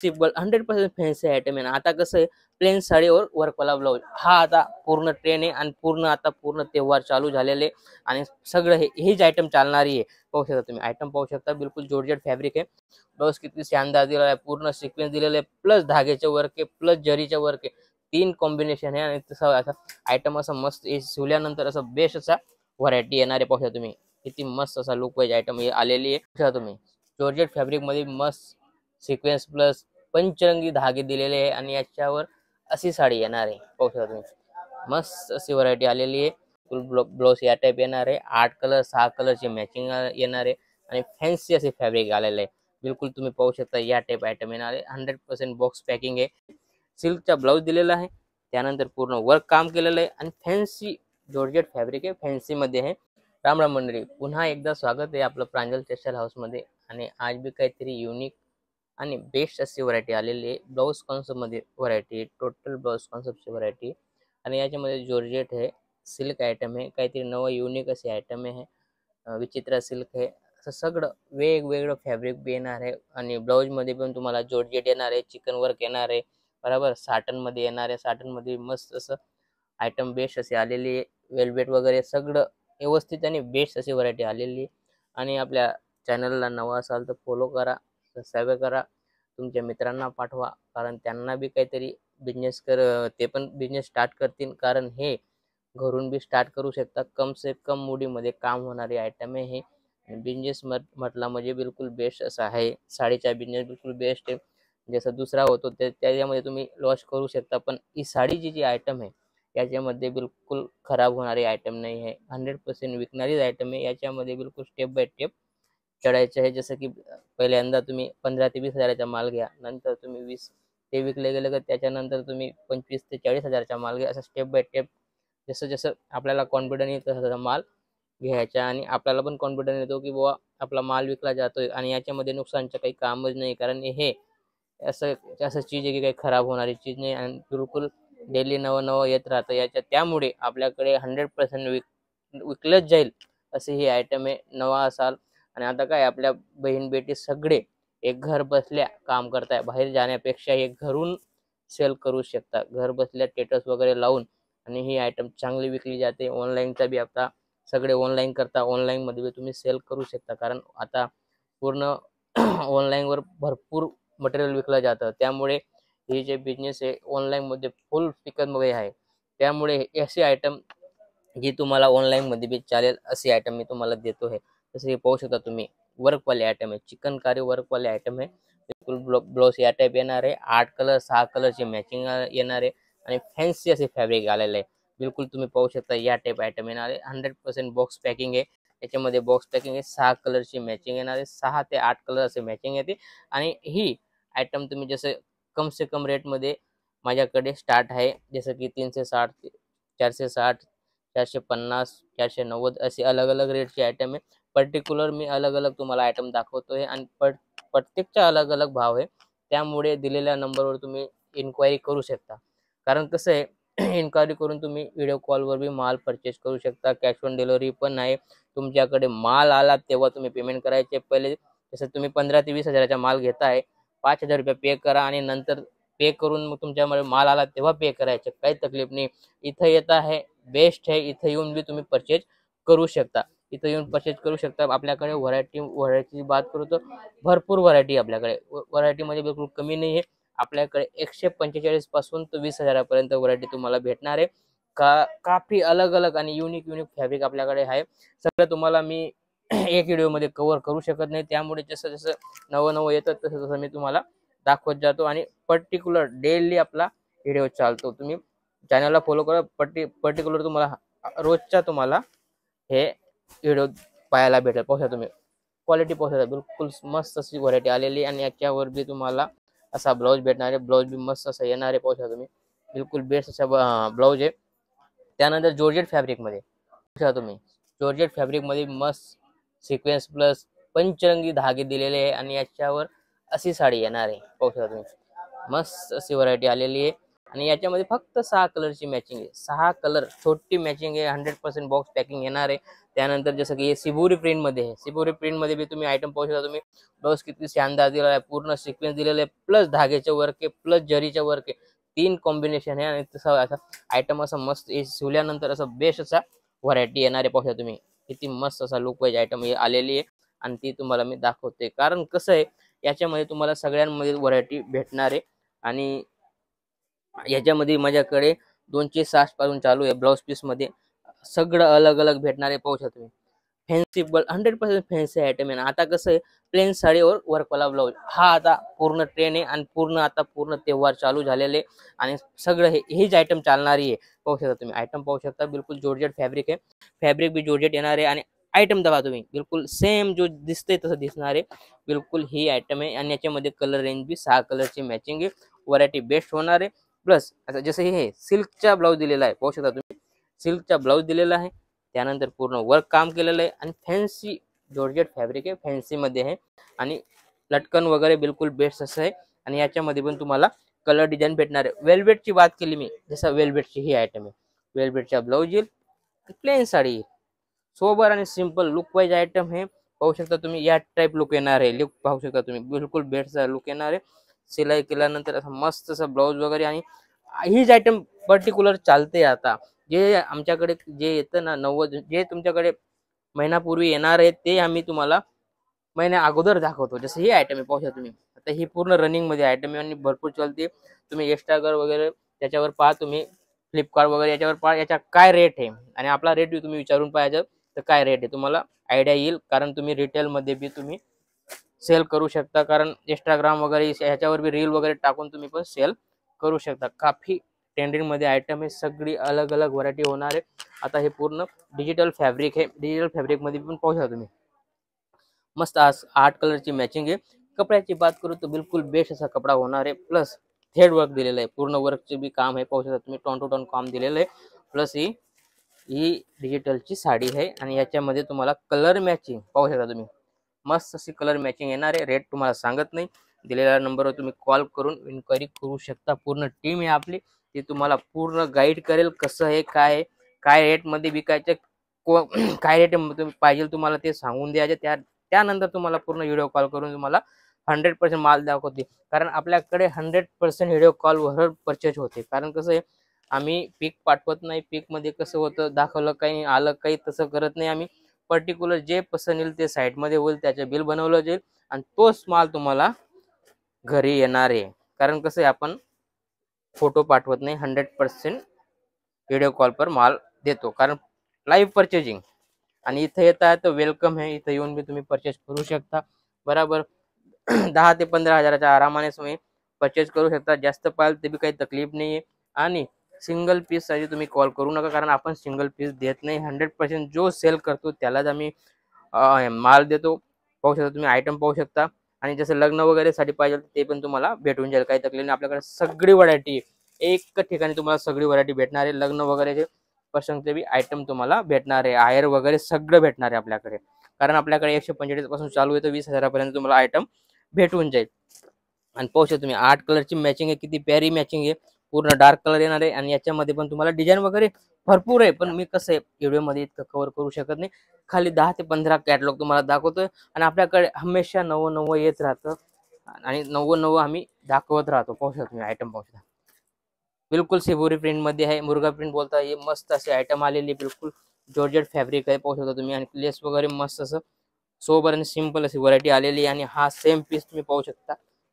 Simple 100% fancy item आहे ना. आता कसं आहे, प्लेन साडीवर वर्कवाला ब्लाऊज हा आता पूर्ण ट्रेंड आहे आणि पूर्ण त्योहार चालू झालेले आणि सगळं हेच आयटम चालणारी आहे. पाहू शकता तुम्ही आयटम पाहू शकता, बिलकुल जॉर्जेट फॅब्रिक आहे. ब्लाऊज किती शानदार दिलेला आहे, पूर्ण सिक्वेन्स दिलेले आहे, प्लस धाग्याचे वर्क आहे, प्लस जरीचे वर्क आहे. 3 कॉम्बिनेशन आहे आणि तसं असं आयटम असं मस्त शिवल्यानंतर असं बेस्ट असा व्हरायटी येणार आहे. पाहू शकता तुम्ही किती मस्त असा लुक वाईज आयटम आलेली आहे. पाहू शकता तुम्ही जॉर्जेट फॅब्रिक मध्ये मस्त सिक्वेन्स प्लस पंचरंगी धागे दिलेले आहे आणि याच्यावर अशी साडी येणार आहे. पाहू शकता तुम्ही मस्त अशी व्हरायटी आलेली आहे. फुल ब्लाउज या टाइप येणार आहे. 8 कलर 6 कलरची मॅचिंग येणार आहे आणि फॅन्सी असे फॅब्रिक आलेलं आहे. बिलकुल तुम्ही पाहू शकता या टाइप आयटम येणार आहे. 100% बॉक्स पॅकिंग आहे. सिल्कचा ब्लाउज दिलेला आहे, त्यानंतर पूर्ण वर्क काम केलेलं आहे आणि फॅन्सी जॉर्जेट फॅब्रिक आहे, फॅन्सी मध्ये आहे. राम राम मंडळी, पुन्हा एकदा स्वागत आहे आपलं प्रांजल टेक्सटाईल हाऊस मध्ये. आणि आज बी काहीतरी युनिक आणि बेस्ट अशी व्हरायटी आलेली आहे. ब्लाऊज कॉन्सेप्ट मध्ये व्हरायटी, टोटल ब्लाऊज कॉन्सेप्टची व्हरायटी आणि याच्यामध्ये जॉर्जेट आहे, सिल्क आयटम आहे, काहीतरी नवं युनिक असे आयटम आहे. विचित्र सिल्क आहे, असं सगळं वेगवेगळं फॅब्रिक बी येणार आहे आणि ब्लाऊज मध्ये पण तुम्हाला जॉर्जेट येणार आहे, चिकन वर्क येणार आहे, बरोबर. साटन मध्ये येणार आहे, साटन मध्ये मस्त असं आयटम बेस्ट असे आलेली आहे. वेलवेट वगैरे सगळं व्यवस्थित आणि बेस्ट अशी व्हरायटी आलेली आहे. आणि आपल्या चॅनलला नवा असाल तर फॉलो करा, सबस्क्राईब करा, तुमच्या मित्रांना पाठवा, कारण त्यांना बी काहीतरी बिझनेस ते पण बिझनेस स्टार्ट करतील, कारण हे घरून बी स्टार्ट करू शकता. कम से कम मुडीमध्ये काम होणारे आयटम आहे हे. बिझनेस म्हटला म्हणजे बिलकुल बेस्ट असा आहे. साडीचा बिझनेस बिलकुल बेस्ट आहे. जसं दुसरा होतो त्याच्यामध्ये तुम्ही लॉस करू शकता, पण ही साडीची जी आयटम आहे याच्यामध्ये बिलकुल खराब होणारी आयटम नाही आहे. 100% विकणारीच आयटम आहे. याच्यामध्ये बिलकुल स्टेप बाय स्टेप चढायचं आहे. जसं की पहिल्यांदा तुम्ही 15 ते 20 हजाराचा माल घ्या, नंतर तुम्ही 20 ते विकले गेले तर त्याच्यानंतर तुम्ही 25 ते 40 हजाराचा माल घ्या. असं स्टेप बाय स्टेप जसं जसं आपल्याला कॉन्फिडन्स येतो तसा माल घ्यायचा आणि आपल्याला पण कॉन्फिडन्स येतो की बुवा आपला माल विकला जातोय आणि याच्यामध्ये नुकसानचं काही कामच नाही, कारण हे असं असं चीज आहे की काही खराब होणारी चीज नाही आणि बिलकुल डेली नवं नवं येत राहतं याच्या. त्यामुळे आपल्याकडे 100% विकलंच जाईल असे ही आयटम आहे. नवा असाल आणि आता काय आपल्या बहीण बेटी सगळे एक घर बसल्या काम करताय, बाहेर जाण्यापेक्षा एक घरून सेल करू शकता, घर बसल्या स्टेटस वगैरे लावून. आणि ही आयटम चांगली विकली जाते. ऑनलाईनचा बी आता सगळे ऑनलाईन करता, ऑनलाईन मध्ये बी तुम्ही सेल करू शकता, कारण आता पूर्ण ऑनलाईनवर भरपूर मटेरियल विकलं जातं. त्यामुळे हे जे बिझनेस आहे ऑनलाईनमध्ये फुल पिकअपमध्ये आहे. त्यामुळे असे आयटम जी तुम्हाला ऑनलाईनमध्ये बी चालेल असे आयटम मी तुम्हाला देतो आहे. जसं हे पाहू शकता तुम्ही वर्कवाले आयटम आहे, चिकनकारी वर्कवाले आयटम आहे. बिलकुल ब्लाऊज या टाईप येणार आहे. 8 कलर 6 कलरची मॅचिंग येणार आहे आणि फॅन्सी असे फॅब्रिक आलेलं आहे. बिलकुल तुम्ही पाहू शकता या टाईप आयटम येणार आहे. 100% बॉक्स पॅकिंग आहे. याच्यामध्ये बॉक्स पॅकिंग आहे. 6 कलरची मॅचिंग येणार आहे. 6 ते 8 कलर असे मॅचिंग येते आणि ही आयटम तुम्ही जसं कम से कम रेटमध्ये माझ्याकडे स्टार्ट आहे. जसं की 360, 460, 450, 490 असे अलग अलग रेटचे आयटम आहे. पर्टिक्युलर मी अलग अलग तुम्हाला आयटम दाखवतोय आणि प्रत्येकचा अलग अलग भाव आहे. त्यामुळे दिलेल्या नंबरवर तुम्ही इन्क्वायरी करू शकता, कारण कसं आहे इन्क्वायरी करून तुम्ही व्हिडिओ कॉलवर बी माल परचेस करू शकता. कॅश ऑन डिलिव्हरी पण आहे. तुमच्याकडे माल आला तेव्हा तुम्ही पेमेंट करायचे. पहिले जसं तुम्ही 15 ते 20 हजाराचा माल घेताय, 5,000 रुपये पे करा आणि नंतर पे करून मग तुमच्यामध्ये माल आला तेव्हा पे करायचे, काही तकलीफ नाही. इथं येत आहे बेस्ट आहे. इथं येऊन बी तुम्ही परचेज करू शकता. इथं येऊन परचेज करू शकता. आपल्याकडे व्हरायटीची बात करू तर भरपूर व्हरायटी आपल्याकडे. व्हरायटीमध्ये बिलकुल कमी नाही आहे. आपल्याकडे 145 पासून तर 20 हजारापर्यंत व्हरायटी तुम्हाला भेटणार आहे. काफी अलग अलग आणि युनिक युनिक फॅब्रिक आपल्याकडे आहे. सगळं तुम्हाला मी एक व्हिडिओमध्ये कव्हर करू शकत नाही. त्यामुळे जसं जसं नवं नवं येतं तसं तसं मी तुम्हाला दाखवत जातो आणि पर्टिक्युलर डेली आपला व्हिडिओ चालतो. तुम्ही चॅनलला फॉलो करा. पर्टिक्युलर तुम्हाला रोजच्या तुम्हाला हे व्हिडिओ पाहायला भेटेल. पाहू शकता तुम्ही क्वालिटी पाहू शकता. बिलकुल मस्त अशी व्हरायटी आलेली आणि याच्यावर बी तुम्हाला असा ब्लाऊज भेटणार आहे. ब्लाऊज बी मस्त असं येणार आहे. पाहू शकता तुम्ही बिलकुल बेस्ट असा ब्लाऊज आहे. त्यानंतर जॉर्जेट फॅब्रिकमध्ये पाहू शकता तुम्ही जॉर्जेट फॅब्रिकमध्ये मस्त सिक्वेन्स प्लस पंचरंगी धागे दिलेले आहे आणि याच्यावर अशी साडी येणार आहे. पाहू शकता तुम्ही मस्त अशी व्हरायटी आलेली आहे. आणि याच्यामध्ये फक्त 6 कलरची मॅचिंग आहे. 6 कलर छोटी मॅचिंग आहे. 100% बॉक्स पॅकिंग येणार आहे. त्यानंतर जसं की हे सिबोरी प्रिंट मध्ये आहे. सिबोरी प्रिंट मध्ये बी तुम्ही आयटम पाहू शकता. तुम्ही ब्लाउज किती शानदार दिलेला आहे, पूर्ण सिक्वेन्स दिलेला आहे, प्लस धाग्याचे वर्क आहे, प्लस जरीचे वर्क आहे. 3 कॉम्बिनेशन आहे आणि तसं असं आयटम असं मस्त शिवल्यानंतर असं बेस्ट असा व्हरायटी येणार आहे. पाहू शकता तुम्ही किती मस्त असा लुक वाईज आयटम आलेली आहे आणि ती तुम्हाला मी दाखवते. कारण कसं आहे याच्यामध्ये तुम्हाला सगळ्यांमध्ये व्हरायटी भेटणार आहे आणि याच्यामध्ये माझ्याकडे 260 पासून चालू आहे. ब्लाउज पीस मध्ये सगळं अलग अलग भेटणार आहे. पाहू शकता तुम्ही फॅन्सी 100% फॅन्सी आयटम आहे ना. आता कसं आहे प्लेन साडीवर वर्कवाला ब्लाउज हा आता पूर्ण ट्रेन आहे आणि पूर्ण तेव्हार चालू झालेले आणि सगळं हेच आयटम चालणारी आहे. पाहू शकता तुम्ही आयटम पाहू शकता. बिलकुल जॉर्जेट फॅब्रिक आहे. फॅब्रिक बी जॉर्जेट येणार आहे आणि आयटम दबा तुम्ही बिलकुल सेम जो दिसतंय तसं दिसणार आहे. बिलकुल ही आयटम आहे आणि याच्यामध्ये कलर रेंज बी 6 कलरची मॅचिंग आहे. व्हरायटी बेस्ट होणार आहे. प्लस आता जसं हे सिल्कचा ब्लाउज दिलेला आहे. पाहू शकता तुम्ही सिल्कचा ब्लाउज दिलेला आहे. त्यानंतर पूर्ण वर्क काम केलेलं आहे आणि फॅन्सी जॉर्जेट फॅब्रिक आहे. फॅन्सी मध्ये आहे आणि लटकन वगैरे बिलकुल बेस्ट असं आहे आणि याच्यामध्ये पण तुम्हाला कलर डिझाईन भेटणार आहे. वेल्वेटची बात केली मी, जसं वेल्वेटची ही आयटम आहे. वेल्वेटचा ब्लाउज येईल, प्लेन साडी येईल, सोबर आणि सिंपल लुक वाईज आयटम हे. पाहू शकता तुम्ही या टाइप लुक येणार आहे. लुक पाहू शकता तुम्ही बिलकुल बेस्ट लुक येणार आहे. सिलाई केल्यानंतर असं मस्त असं ब्लाउज वगैरे आणि हीच आयटम पर्टिक्युलर चालते. आता जे आमच्याकडे जे येतं ना 90 जे तुमच्याकडे महिनापूर्वी येणार आहे ते आम्ही तुम्हाला महिन्या अगोदर दाखवतो. जसं ही आयटम आहे पाहू शकता तुम्ही. आता ही पूर्ण रनिंग मध्ये आयटम आहे आणि भरपूर चालते. तुम्ही एक्स्ट्रागर वगैरे त्याच्यावर पहा, तुम्ही फ्लिपकार्ट वगैरे याच्यावर पहा याच्या काय रेट आहे आणि आपला रेट बी तुम्ही विचारून पाहिजे तर काय रेट आहे तुम्हाला आयडिया येईल. कारण तुम्ही रिटेल मध्ये बी तुम्ही सेल करू शकता. कारण इंस्टाग्राम वगैरे ह्याच्यावर बी रील वगैरे टाकून तुम्ही पण सेल करू शकता. काफी ट्रेंडिंग मध्ये आयटम आहे. सगळी अलग अलग व्हरायटी होणार आहे. आता हे पूर्ण डिजिटल फॅब्रिक आहे. डिजिटल फॅब्रिक मध्ये पण पाहू शकता तुम्ही मस्त 8 कलरची मॅचिंग आहे. कपड्याची बात करू तर बिलकुल बेस्ट असा कपडा होणार आहे. प्लस थ्रेड वर्क दिलेलं आहे. पूर्ण वर्कचे बी काम आहे. पाहू शकता तुम्ही टॉन टू टॉन काम दिलेलं आहे. प्लस ही डिजिटलची साडी आहे आणि याच्यामध्ये तुम्हाला कलर मॅचिंग पाहू शकता तुम्ही मस्त अशी कलर मॅचिंग येणार आहे. रेट तुम्हाला सांगत नाही. दिलेल्या नंबरवर तुम्ही कॉल करून इन्क्वायरी करू शकता. पूर्ण टीम आहे आपली, ती तुम्हाला पूर्ण गाईड करेल कसं आहे काय आहे, काय रेटमध्ये विकायचं, काय रेट तुम्ही पाहिजे तुम्हाला ते सांगून द्यायचे. त्यानंतर तुम्हाला पूर्ण व्हिडिओ कॉल करून तुम्हाला 100% माल दाखवते. कारण आपल्याकडे 100% व्हिडिओ कॉलवर परचेज होते. कारण कसं आहे आम्ही पीक पाठवत नाही. पीक मध्ये कसं होतं दाखवलं काही आलं काही तसं करत नाही आम्ही. पर्टिक्युलर जे पसंत येईल ते साईटमध्ये होईल, त्याचं बिल बनवलं जाईल आणि तोच माल तुम्हाला घरी येणार आहे. कारण कसं आहे आपण फोटो पाठवत नाही. 100% व्हिडिओ कॉल पर माल देतो. कारण लाईव्ह परचेजिंग आणि इथं येता तर वेलकम आहे. इथं येऊन बी तुम्ही परचेस करू शकता. बरोबर 10 ते 15 हजाराच्या आरामाने तुम्ही परचेस करू शकता. जास्त पाहिजे ते बी काही तकलीफ नाही आहे. आणि सिंगल पीस साठी तुम्ही कॉल करू नका. कारण आपण सिंगल पीस देत नाही. 100% जो सेल करतो त्यालाच आम्ही माल देतो. पाहू शकता तुम्ही आयटम पाहू शकता. आणि जसं लग्न वगैरे साठी पाहिजे ते पण तुम्हाला भेटून जाईल. काही तकलीफ नाही. आपल्याकडे सगळी व्हरायटी एक ठिकाणी तुम्हाला सगळी व्हरायटी भेटणार आहे. लग्न वगैरेचे पसंतचे बी आयटम तुम्हाला भेटणार आहे. आहेर वगैरे सगळं भेटणार आहे आपल्याकडे. कारण आपल्याकडे 145 पासून चालू आहे तर 20,000 पर्यंत तुम्हाला आयटम भेटून जाईल. आणि पाहू शकता तुम्ही 8 कलरची मॅचिंग आहे. किती प्यारी मॅचिंग आहे. पूर्ण डार्क कलर येणार आहे आणि याच्यामध्ये पण तुम्हाला डिझाईन वगैरे भरपूर आहे. पण मी कसं आहे व्हिडिओमध्ये इतकं कव्हर करू शकत नाही. खाली 10 ते 15 कॅटलॉग तुम्हाला दाखवतोय आणि आपल्याकडे हमेशा नवं नवं येत राहतं आणि नवं नवं आम्ही दाखवत राहतो. पाहू शकता तुम्ही आयटम पाहू शकता. बिलकुल सिबोरी प्रिंट मध्ये आहे. मुर्गा प्रिंट बोलता हे मस्त असे आयटम आलेले. बिलकुल जॉर्जेट फॅब्रिक आहे. पाहू शकता तुम्ही आणि लेस वगैरे मस्त असं सोबर आणि सिंपल अशी व्हरायटी आलेली आहे. आणि हा सेम पीस तुम्ही पाहू शकता.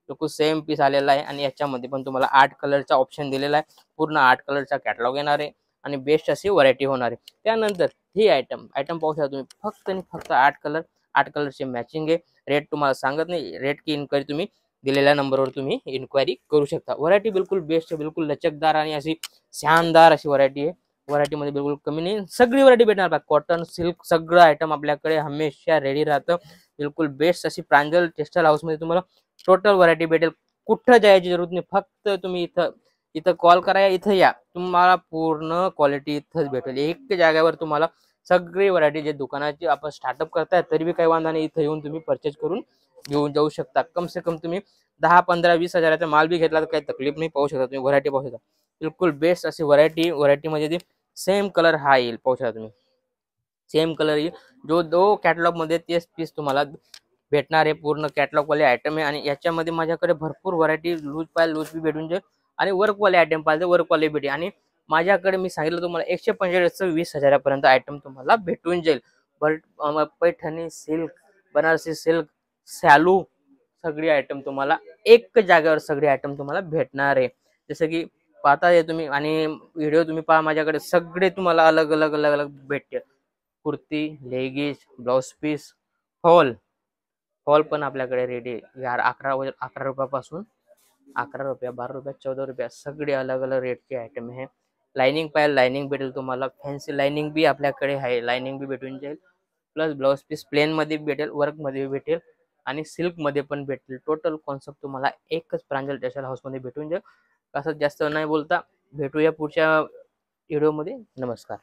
बिलकुल सेम पीस आलेला आहे आणि याच्यामध्ये पण तुम्हाला 8 कलरचा ऑप्शन दिलेला आहे. पूर्ण 8 कलरचा कॅटलॉग येणार आहे आणि बेस्ट अशी व्हरायटी होणार आहे. त्यानंतर ही आयटम पाहू शकता तुम्ही फक्त आणि फक्त 8 कलरची मॅचिंग आहे. रेट तुम्हाला सांगत नाही. रेट की इन्क्वायरी तुम्ही दिलेल्या नंबरवर तुम्ही इन्क्वायरी करू शकता. व्हरायटी बिलकुल बेस्ट आहे. बिलकुल लचकदार आणि अशी शानदार अशी व्हरायटी आहे. व्हरायटी मध्ये बिलकुल कमी नाही. सगळी व्हरायटी भेटणार. कॉटन सिल्क सगळं आयटम आपल्याकडे हमेशा रेडी राहतं. बिलकुल बेस्ट अशी प्रांजल टेक्सटाईल हाऊस मध्ये तुम्हाला टोटल व्हरायटी भेटेल. कुठं जायची जरूरत नाही. फक्त तुम्ही इथं इथं कॉल करा, इथं या, तुम्हाला पूर्ण क्वालिटी इथंच भेटेल. एक जागेवर तुम्हाला सगळी व्हरायटी जे दुकानाची आपण स्टार्टअप करताय तरी बी काही वांधा नाही. इथं येऊन तुम्ही परचेस करून घेऊन जाऊ शकता. कम से कम तुम्ही 10, 15, 20 हजाराचा माल बी घेतला तर काही तकलीफ नाही. पाहू शकता तुम्ही व्हरायटी पाहू शकता. बिलकुल बेस्ट अशी व्हरायटी मध्ये ती सेम कलर हा येईल, पाहू शकता तुम्ही सेम कलर येईल. जो दो कॅटलॉग मध्ये तेच पीस तुम्हाला भेटणार आहे. पूर्ण कॅटलॉग वाले आयटम आहे आणि याच्यामध्ये माझ्याकडे भरपूर व्हरायटी लूज पाहिजे लूज बी भेटून जाईल आणि वर्क वाले आयटम पाहिजे वर्क वाले भेटेल. आणि माझ्याकडे मी सांगितलं तुम्हाला 145 20,000 आयटम तुम्हाला भेटून जाईल. But Paithani silk, Banarasi silk, सॅलू सगळी आयटम तुम्हाला एक जागेवर सगळी आयटम तुम्हाला भेटणार आहे. जसं की पाहता ये तुम्ही आणि व्हिडिओ तुम्ही पहा, माझ्याकडे सगळे तुम्हाला अलग अलग अलग अलग भेटते. Kurti, leggings, blouse piece, fall fall पण आपल्याकडे रेडी आहे यार. 11 रुपयापासून 11 रुपया, 12 रुपया, 14 रुपया सगळे अलग अलग रेटचे आयटम आहे. लाइनिंग पाहिजे लाइनिंग भेटेल तुम्हाला. फॅन्सी लाइनिंग बी आपल्याकडे आहे, लाइनिंग बी भेटून जाईल. प्लस ब्लाउज पीस प्लेन मध्ये भेटेल, वर्क मध्ये भेटेल आणि सिल्क मध्ये पण भेटेल. टोटल कॉन्सेप्ट तुम्हाला एकच प्रांजल टेक्सटाईल हाऊस मध्ये भेटून जाईल. कसं जास्त नाही बोलता, भेटूया पुढच्या व्हिडिओ मध्ये. नमस्कार.